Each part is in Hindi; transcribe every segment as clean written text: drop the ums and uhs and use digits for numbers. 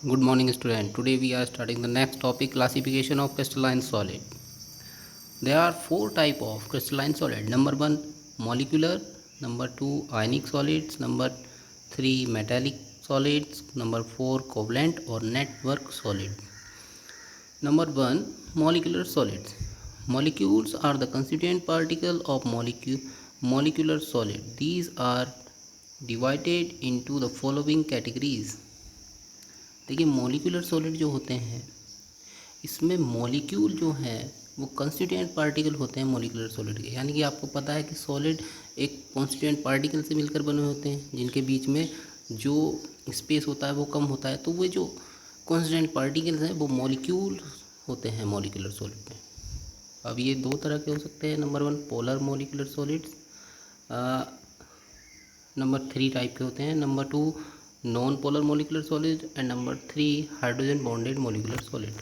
Good morning, student. Today we are starting the next topic, classification of crystalline solid. There are four type of crystalline solid. Number one, molecular. Number two, ionic solids. Number three, metallic solids. Number four, covalent or network solid. Number one, molecular solids. Molecules are the constituent particle of molecular solid. These are divided into the following categories. देखिए मॉलिक्यूलर सॉलिड जो होते हैं इसमें मॉलिक्यूल जो है वो कंस्टिट्यूएंट पार्टिकल होते हैं मॉलिक्यूलर सॉलिड के। यानी कि आपको पता है कि सॉलिड एक कॉन्स्टिट्यूएंट पार्टिकल से मिलकर बने होते हैं जिनके बीच में जो स्पेस होता है वो कम होता है, तो वो जो कॉन्स्टिट्यूएंट पार्टिकल्स हैं वो मॉलिक्यूल होते हैं मॉलिक्यूलर सॉलिड में। अब ये दो तरह के हो सकते हैं। Number one, polar molecular solids. Number three type के होते हैं। Number two, non polar molecular solid and number three, hydrogen bonded molecular solid.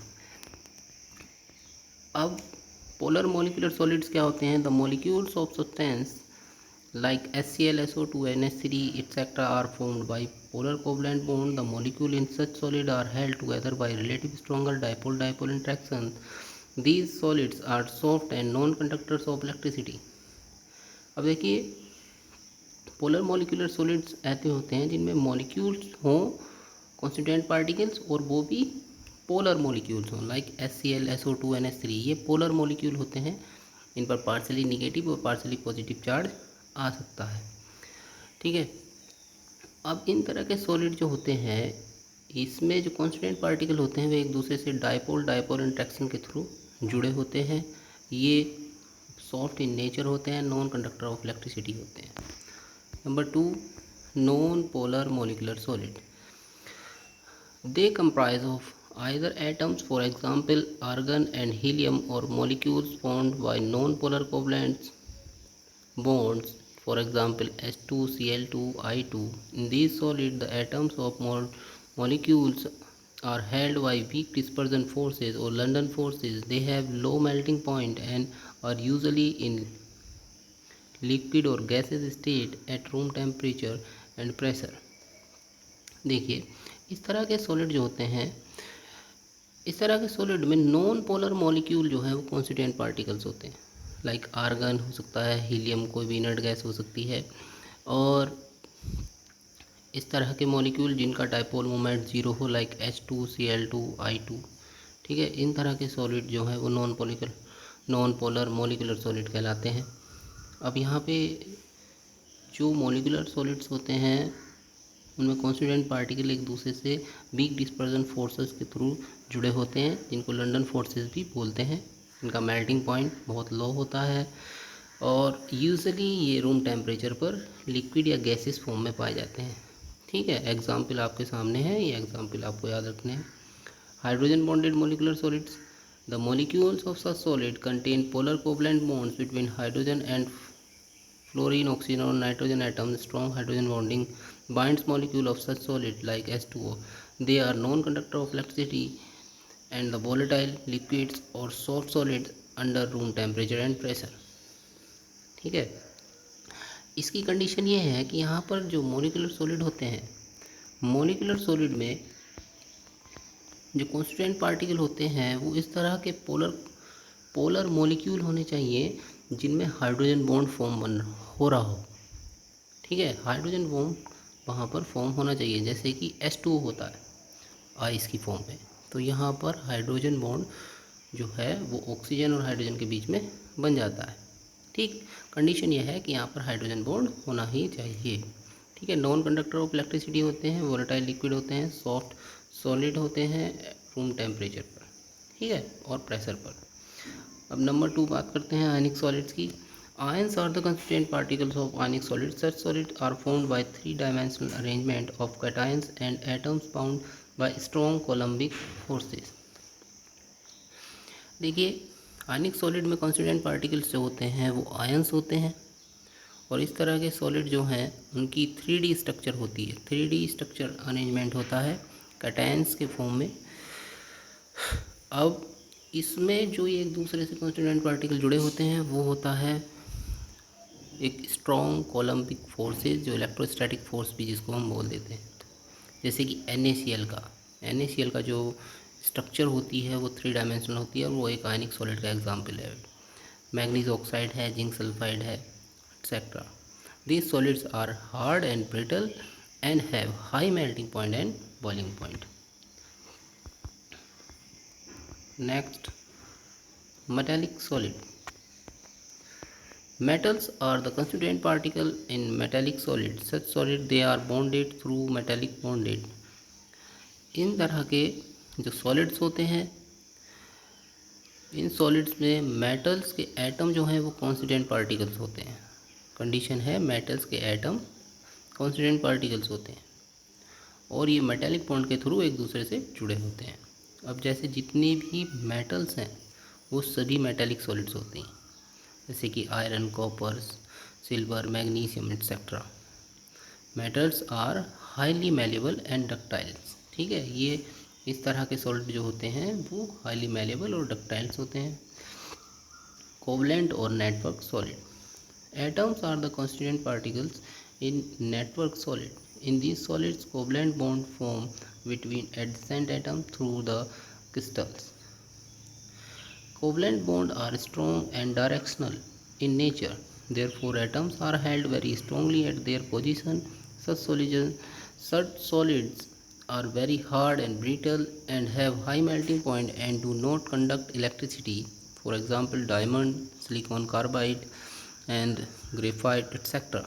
अब पोलर मॉलिक्यूलर सॉलिड्स क्या होते हैं? The molecules of substance like HCl, SO2, NH3 etc. are formed by polar covalent bond. The molecule in such solid are held together by relatively stronger dipole-dipole interaction. These solids are soft and non-conductors of electricity. अब देखिए पोलर मॉलिक्यूलर सॉलिड्स ऐसे होते हैं जिनमें मॉलिक्यूल्स हों कॉन्स्टिट्यूएंट पार्टिकल्स और वो भी पोलर मॉलिक्यूल्स हों लाइक HCl, SO2, NH3। ये पोलर मॉलिक्यूल होते हैं। इन पर पार्शली निगेटिव और पार्शली पॉजिटिव चार्ज आ सकता है। ठीक है। अब इन तरह के सॉलिड जो होते हैं इसमें जो कॉन्स्टिट्यूएंट पार्टिकल होते हैं वे एक दूसरे से डायपोल डायपोल इंट्रैक्शन के थ्रू जुड़े होते हैं। ये सॉफ्ट इन नेचर होते हैं, नॉन कंडक्टर ऑफ इलेक्ट्रिसिटी होते हैं। Number two, non polar molecular solid. They comprise of either atoms, for example argon and helium, or molecules formed by non-polar covalent bonds, for example H2, Cl2, I2. In these solids, the atoms of molecules are held by weak dispersion forces or London forces. They have low melting point and are usually in liquid or gaseous state at room temperature and pressure. देखिए इस तरह के सॉलिड जो होते हैं, इस तरह के सॉलिड में नॉन पोलर मॉलिक्यूल जो है वो कॉन्स्टिट्यूएंट पार्टिकल्स होते हैं। लाइक आर्गन हो सकता है, हीलियम कोई भी इनर्ट गैस हो सकती है, और इस तरह के मॉलिक्यूल जिनका डायपोल मोमेंट ज़ीरो हो लाइक H2, Cl2, I2। ठीक है, इन तरह के सॉलिड जो है वो नॉन पोलर मॉलिक्यूलर सॉलिड कहलाते हैं। अब यहाँ पे जो मॉलिक्यूलर सॉलिड्स होते हैं उनमें कॉन्स्टिट्यूएंट पार्टिकल एक दूसरे से वीक डिस्पर्जन फोर्सेस के थ्रू जुड़े होते हैं जिनको लंदन फोर्सेस भी बोलते हैं। इनका मेल्टिंग पॉइंट बहुत लो होता है और यूजुअली ये रूम टेम्परेचर पर लिक्विड या गैसेस फॉर्म में पाए जाते हैं। ठीक है, एग्जाम्पल आपके सामने है, ये एग्जाम्पल आपको याद रखने हैं। Hydrogen bonded molecular solids. The molecules of such solid contain polar covalent bonds between hydrogen and fluorine, oxygen or nitrogen atoms. Strong hydrogen bonding binds molecule of such solid like H2O. They are non-conductor of electricity and the volatile liquids or soft solids under room temperature and pressure. ठीक है, इसकी कंडीशन ये है कि यहाँ पर जो मोलिकुलर सॉलिड होते हैं, मोलिकुलर सॉलिड में जो कॉन्स्टिट्यूएंट पार्टिकल होते हैं वो इस तरह के पोलर मॉलिक्यूल होने चाहिए जिनमें हाइड्रोजन बॉन्ड फॉर्म हो रहा हो। ठीक है, हाइड्रोजन बॉन्ड वहाँ पर फॉर्म होना चाहिए, जैसे कि H2O होता है आइस की फॉर्म में, तो यहाँ पर हाइड्रोजन बॉन्ड जो है वो ऑक्सीजन और हाइड्रोजन के बीच में बन जाता है। ठीक, कंडीशन यह है कि यहाँ पर हाइड्रोजन बॉन्ड होना ही चाहिए। ठीक है, नॉन कंडक्टर ऑफ इलेक्ट्रिसिटी होते हैं, वोलेटाइल लिक्विड होते हैं, सॉफ्ट सॉलिड होते हैं रूम टेम्परेचर पर, ठीक है, और प्रेशर पर। अब नंबर टू बात करते हैं आयनिक सॉलिड्स की। Ions are the constituent particles of ionic solid. Such solid are formed by three dimensional arrangement of cations and atoms bound by strong coulombic forces. देखिए आयनिक सॉलिड में कंस्टिट्यूएंट पार्टिकल्स जो होते हैं वो आयंस होते हैं, और इस तरह के सॉलिड जो हैं उनकी 3D स्ट्रक्चर होती है। 3D स्ट्रक्चर अरेंजमेंट होता है कैटायंस के फॉर्म में। अब इसमें जो ये एक दूसरे से कंस्टिट्यूएंट पार्टिकल जुड़े होते हैं वो होता है एक स्ट्रॉन्ग कोलम्बिक फोर्सेस, जो इलेक्ट्रोस्टैटिक फोर्स भी जिसको हम बोल देते हैं, जैसे कि NaCl का NaCl का जो स्ट्रक्चर होती है वो 3 डायमेंशनल होती है और वो एक आयनिक सॉलिड का एग्जाम्पल है। मैग्नीज ऑक्साइड है, जिंक सल्फाइड है, etcetera. These solids are hard and brittle and have high melting point and boiling point. Next, metallic solid. Metals are the constituent particle in metallic solid. Such solid they are bonded through metallic bonded. इन तरह के जो सॉलिड्स होते हैं, इन सॉलिड्स में मेटल्स के एटम जो हैं वो कॉन्स्टिट्यूएंट पार्टिकल्स होते हैं। कंडीशन है मेटल्स के एटम कॉन्स्टिट्यूएंट पार्टिकल्स होते हैं और ये मेटेलिक बॉन्ड के थ्रू एक दूसरे से जुड़े होते हैं। अब जैसे जितने भी मेटल्स हैं वो सभी मेटेलिक सॉलिड्स होते हैं, जैसे कि iron, copper, silver, magnesium etcetera. Metals are highly malleable and ductiles. ठीक है, ये इस तरह के सॉलिड जो होते हैं वो हाईली मैलेबल और डक्टाइल्स होते हैं। कोवलेंट और network solid. Atoms are the constituent particles in network solid. In these solids, covalent bond form between adjacent atoms through the crystals. Covalent bonds are strong and directional in nature. Therefore, atoms are held very strongly at their position. Such solids are very hard and brittle and have high melting point and do not conduct electricity. For example, diamond, silicon carbide, and graphite etcetera.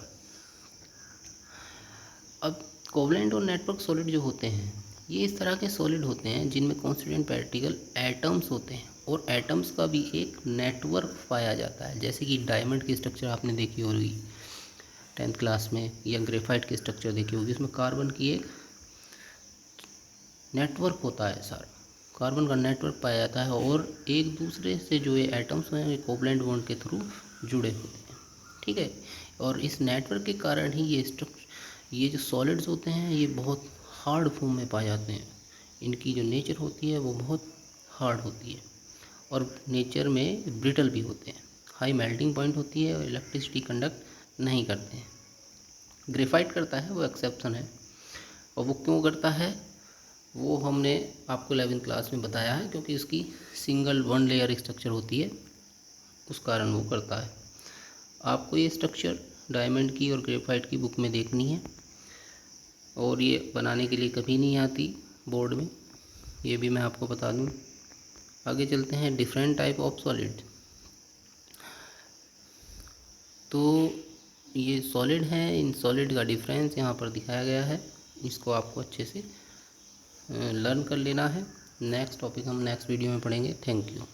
अब कोवलेंट और नेटवर्क सॉलिड जो होते हैं ये इस तरह के सॉलिड होते हैं जिनमें कॉन्स्टिट्यूएंट पार्टिकल एटम्स होते हैं और एटम्स का भी एक नेटवर्क पाया जाता है। जैसे कि डायमंड की स्ट्रक्चर आपने देखी होगी 10th क्लास में, या ग्रेफाइट की स्ट्रक्चर देखी होगी, उसमें कार्बन की एक नेटवर्क होता है, सारा कार्बन का नेटवर्क पाया जाता है और एक दूसरे से जो ये एटम्स हैं ये कोवलेंट बॉन्ड के थ्रू जुड़े होते हैं। ठीक है, और इस नेटवर्क के कारण ही ये जो सॉलिड्स होते हैं ये बहुत हार्ड फॉर्म में पाए जाते हैं। इनकी जो नेचर होती है वो बहुत हार्ड होती है और नेचर में ब्रिटल भी होते हैं। हाई मेल्टिंग पॉइंट होती है और इलेक्ट्रिसिटी कंडक्ट नहीं करते हैं। ग्रेफाइट करता है, वो एक्सेप्शन है। और वो क्यों करता है वो हमने आपको 11th क्लास में बताया है, क्योंकि इसकी सिंगल 1 लेयर स्ट्रक्चर होती है, उस कारण वो करता है। आपको ये स्ट्रक्चर डायमंड की और ग्रेफाइट की बुक में देखनी है और ये बनाने के लिए कभी नहीं आती बोर्ड में, ये भी मैं आपको बता दूं। आगे चलते हैं, डिफरेंट टाइप ऑफ सॉलिड। तो ये सॉलिड हैं, इन सॉलिड का डिफरेंस यहाँ पर दिखाया गया है, इसको आपको अच्छे से लर्न कर लेना है। नेक्स्ट टॉपिक हम नेक्स्ट वीडियो में पढ़ेंगे। Thank you.